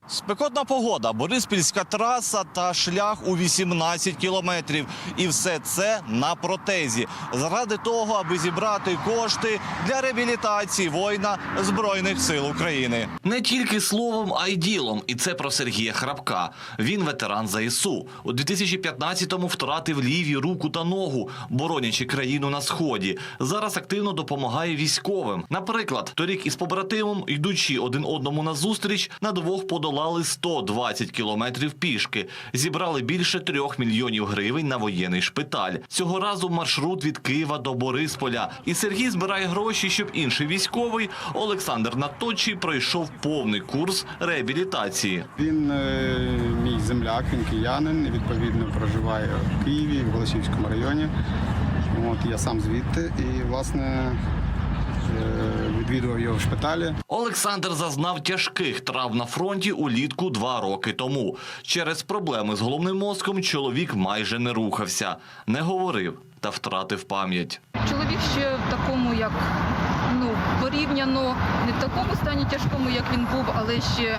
Спекотна погода, Бориспільська траса та шлях у 18 кілометрів. І все це на протезі. Заради того, аби зібрати кошти для реабілітації воїна Збройних сил України. Не тільки словом, а й ділом. І це про Сергія Храпка. Він ветеран ЗСУ. У 2015-му втратив ліві руку та ногу, боронячи країну на Сході. Зараз активно допомагає військовим. Наприклад, торік із побратимом, йдучи один одному назустріч, на двох подолали 120 кілометрів пішки. Зібрали більше 3 мільйонів гривень на воєнний шпиталь. Цього разу маршрут від Києва до Борисполя. І Сергій збирає гроші, щоб інший військовий, Олександр Наточий, пройшов повний курс реабілітації. Він мій земляк, він киянин, відповідно проживає в Києві, в Голосіївському районі. Я сам звідти і, власне, відвідував його в шпиталі. Олександр зазнав тяжких травм на фронті улітку 2 роки тому. Через проблеми з головним мозком чоловік майже не рухався, не говорив та втратив пам'ять. Чоловік ще в такому, порівняно не в такому стані тяжкому, як він був, але ще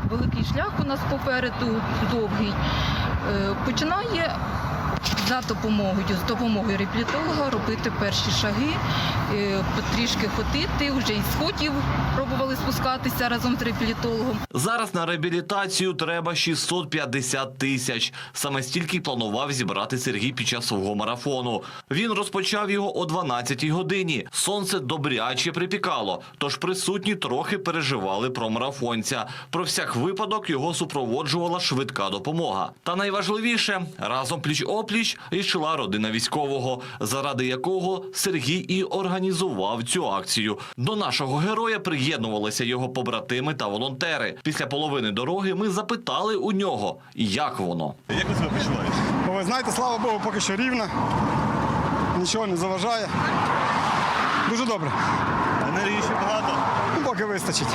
великий шлях у нас попереду, довгий. Починає з допомогою реабілітолога робити перші шаги, потрішки ходити, вже із сходів пробували спускатися разом з реабілітологом. Зараз на реабілітацію треба 650 тисяч. Саме стільки планував зібрати Сергій під час свого марафону. Він розпочав його о 12-й годині. Сонце добряче припікало, тож присутні трохи переживали про марафонця. Про всяк випадок його супроводжувала швидка допомога. Та найважливіше, разом пліч-опліч йшла родина військового, заради якого Сергій і організував цю акцію. До нашого героя приєднувалися його побратими та волонтери. Після половини дороги ми запитали у нього, як воно. Як ви себе почуваєте? Ви знаєте, слава Богу, поки що рівно, нічого не заважає. Дуже добре. Енергії ще багато? Поки вистачить.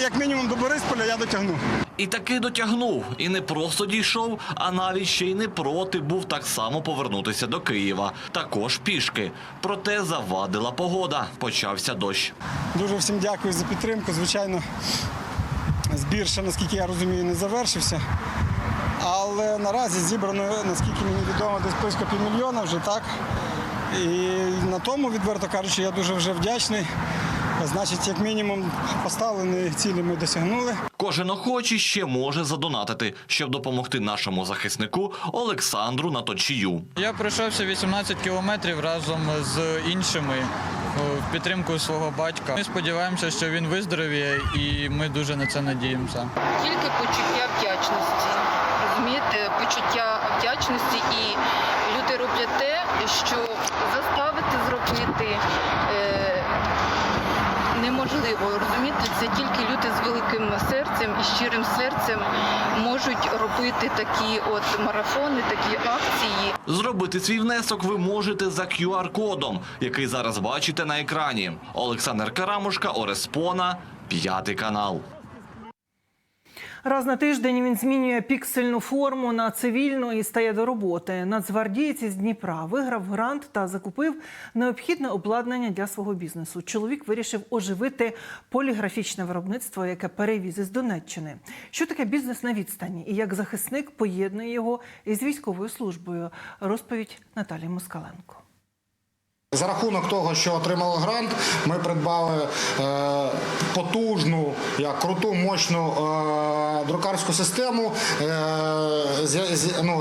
Як мінімум до Борисполя я дотягну. І таки дотягнув. І не просто дійшов, а навіть ще й не проти був так само повернутися до Києва. Також пішки. Проте завадила погода. Почався дощ. Дуже всім дякую за підтримку. Звичайно, збір ще, наскільки я розумію, не завершився. Але наразі зібрано, наскільки мені відомо, десь близько півмільйона вже, так? І на тому, відверто кажучи, я дуже вже вдячний. Значить, як мінімум, поставлені цілі ми досягнули. Кожен охочий ще може задонатити, щоб допомогти нашому захиснику Олександру Наточію. Я пройшовся 18 кілометрів разом з іншими в підтримку свого батька. Ми сподіваємося, що він виздоровіє, і ми дуже на це надіємося. Тільки почуття вдячності, розумієте, почуття вдячності, і люди роблять те, що заставити зробити неможливо, розумієте, це тільки люди з великим серцем і щирим серцем можуть робити такі марафони, такі акції. Зробити свій внесок ви можете за QR-кодом, який зараз бачите на екрані. Олександр Карамушка, Ореспона, 5 канал. Раз на тиждень він змінює піксельну форму на цивільну і стає до роботи. Нацгвардієць із Дніпра виграв грант та закупив необхідне обладнання для свого бізнесу. Чоловік вирішив оживити поліграфічне виробництво, яке перевіз із Донеччини. Що таке бізнес на відстані і як захисник поєднує його із військовою службою? Розповідь Наталії Москаленко. За рахунок того, що отримали грант, ми придбали потужну, круту, мощну друкарську систему,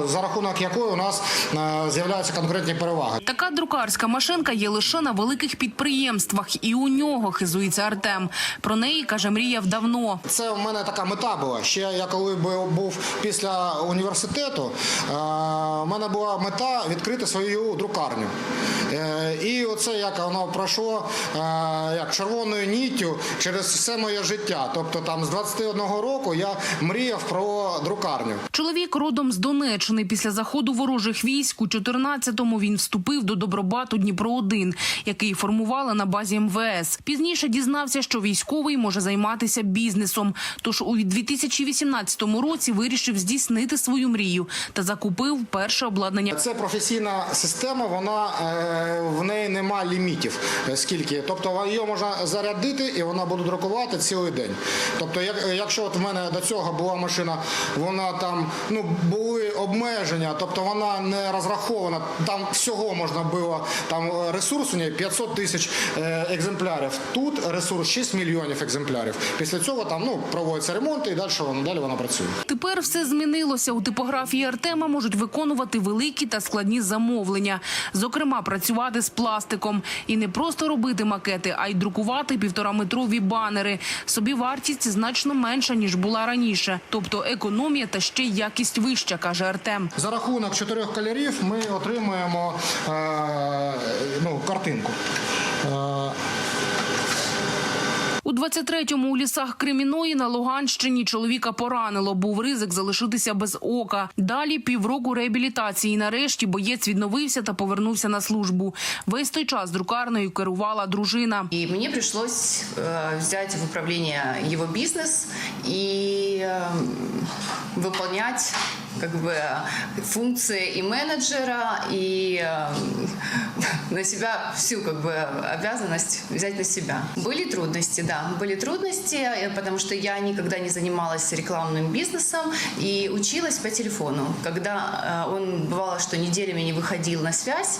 за рахунок якої у нас з'являються конкурентні переваги. Така друкарська машинка є лише на великих підприємствах, і у нього хизується Артем. Про неї, каже, мріяв давно. Це в мене така мета була. Ще я коли був після університету, в мене була мета відкрити свою друкарню. І оце як воно пройшло червоною ніттю через все моє життя. Тобто там з 21 року я мріяв про друкарню. Чоловік родом з Донеччини. Після заходу ворожих військ у 14-му він вступив до Добробату Дніпро-1, який формували на базі МВС. Пізніше дізнався, що військовий може займатися бізнесом. Тож у 2018 році вирішив здійснити свою мрію та закупив перше обладнання. Це професійна система, в неї немає лімітів. Скільки. Тобто її можна зарядити і вона буде друкувати цілий день. Тобто, якщо от в мене до цього була машина, вона там, були обмеження, тобто вона не розрахована, там всього можна було, там ресурс у неї 500 тисяч екземплярів. Тут ресурс 6 мільйонів екземплярів. Після цього там проводяться ремонти і далі вона працює. Тепер все змінилося. У типографії Артема можуть виконувати великі та складні замовлення. Зокрема, працювати з пластиком. І не просто робити макети, а й друкувати 1,5-метрові банери. Собівартість значно менша, ніж була раніше. Тобто економія та ще й якість вища, каже Артем. За рахунок 4 кольорів ми отримуємо картинку. У 23-му у лісах Креміної на Луганщині чоловіка поранило. Був ризик залишитися без ока. Далі півроку реабілітації. Нарешті боєць відновився та повернувся на службу. Весь той час друкарнею керувала дружина. И мне пришлось взять в управление его бизнес и выполнять функции и менеджера, и на себя всю обязанность взять на себя. Были трудности, да, потому что я никогда не занималась рекламным бизнесом и училась по телефону. Когда он, бывало, что неделями не выходил на связь,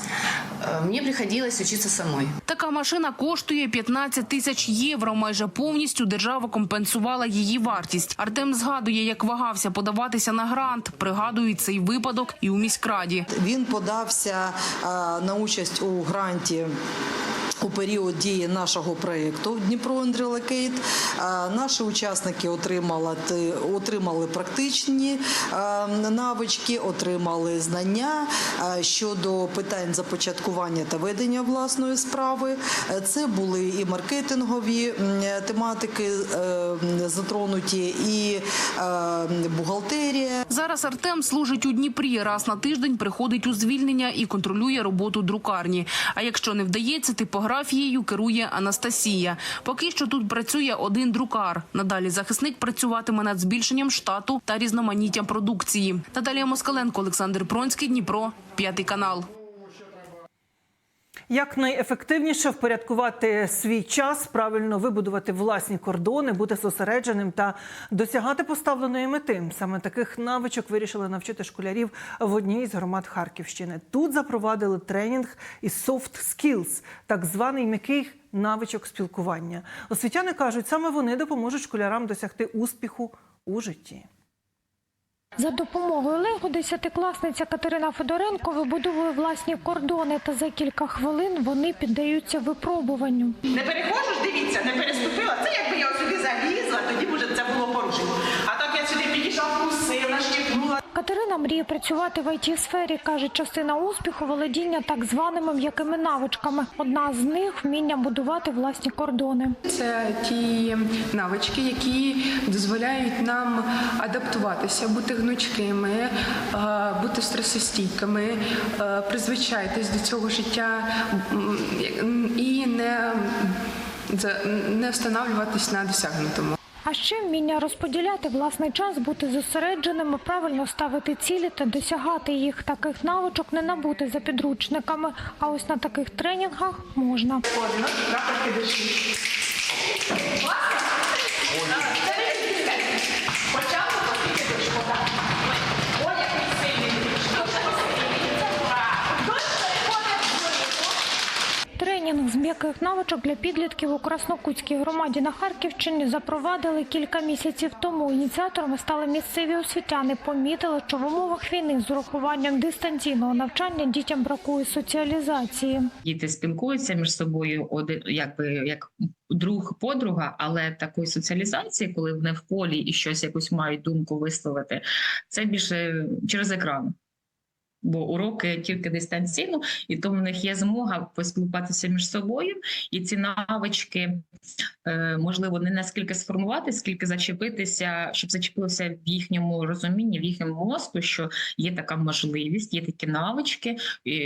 мне приходилось учиться самой. Така машина коштує 15 тисяч євро. Майже повністю держава компенсувала її вартість. Артем згадує, як вагався подаватися на грант. Пригадують цей випадок і у міськраді. Він подався на участь у гранті у період дії нашого проєкту «Дніпро and Relocate». Наші учасники отримали практичні навички, отримали знання щодо питань започаткування та ведення власної справи. Це були і маркетингові тематики затронуті, і бухгалтерія. Зараз Артем служить у Дніпрі. Раз на тиждень приходить у звільнення і контролює роботу друкарні. А якщо не вдається, типографією керує Анастасія. Поки що тут працює один друкар. Надалі захисник працюватиме над збільшенням штату та різноманіттям продукції. Наталія Москаленко, Олександр Пронський, Дніпро, 5 канал. Як найефективніше впорядкувати свій час, правильно вибудувати власні кордони, бути зосередженим та досягати поставленої мети. Саме таких навичок вирішили навчити школярів в одній з громад Харківщини. Тут запровадили тренінг із soft skills, так званий м'який навичок спілкування. Освітяни кажуть, саме вони допоможуть школярам досягти успіху у житті. За допомогою Лего 10-класниця Катерина Федоренко вибудовує власні кордони, та за кілька хвилин вони піддаються випробуванню. Не перехожу ж, дивіться, не переступила. Це якби я сюди залізла, тоді б уже це було порушення. А так я сюди підійшла, вкусила, щипнула. Катерина мріє працювати в ІТ-сфері. Каже, частина успіху – володіння так званими м'якими навичками. Одна з них – вміння будувати власні кордони. Це ті навички, які дозволяють нам адаптуватися, бути гнучкими, бути стресостійкими, призвичайтесь до цього життя і не встановлюватись на досягнутому. А ще вміння розподіляти власний час, бути зосередженими, правильно ставити цілі та досягати їх. Таких навичок не набути за підручниками, а ось на таких тренінгах можна. Тренінг з м'яких навичок для підлітків у Краснокутській громаді на Харківщині запровадили кілька місяців тому. Ініціаторами стали місцеві освітяни. Помітили, що в умовах війни з урахуванням дистанційного навчання дітям бракує соціалізації. Діти спілкуються між собою, як друг, подруга, але такої соціалізації, коли вони в полі і щось якусь мають думку висловити, це більше через екран. Бо уроки тільки дистанційно, і тому в них є змога поспілкуватися між собою, і ці навички, можливо, не наскільки сформувати, скільки зачепитися, щоб зачепилося в їхньому розумінні, в їхньому мозку, що є така можливість, є такі навички,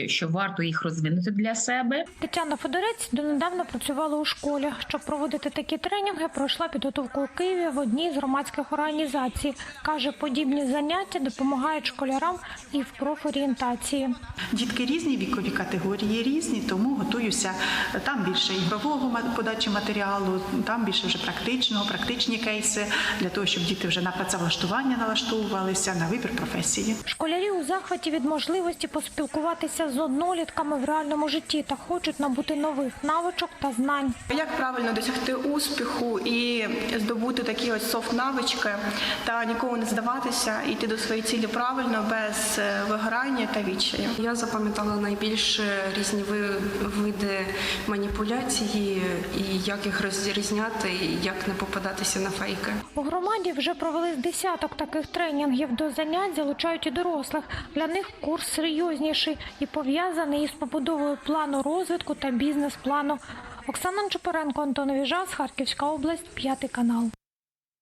що варто їх розвинути для себе. Тетяна Федорець донедавна працювала у школі. Щоб проводити такі тренінги, пройшла підготовку у Києві в одній з громадських організацій. Каже, подібні заняття допомагають школярам і в профорієнтації. орієнтації. Дітки різні, вікові категорії різні, тому готуюся. Там більше ігрового подачі матеріалу, там більше вже практичні кейси, для того, щоб діти вже на працевлаштування налаштовувалися, на вибір професії. Школярі у захваті від можливості поспілкуватися з однолітками в реальному житті та хочуть набути нових навичок та знань. Як правильно досягти успіху і здобути такі ось софт-навички та нікому не здаватися, йти до своєї цілі правильно, без вигорання та відчаю. Я запам'ятала найбільше різні види маніпуляції і як їх розрізняти, і як не попадатися на фейки. У громаді вже провели з десяток таких тренінгів. До занять залучають і дорослих. Для них курс серйозніший і пов'язаний із побудовою плану розвитку та бізнес-плану. Оксана Чупаренко, Антон Віжас, Харківська область, 5 канал.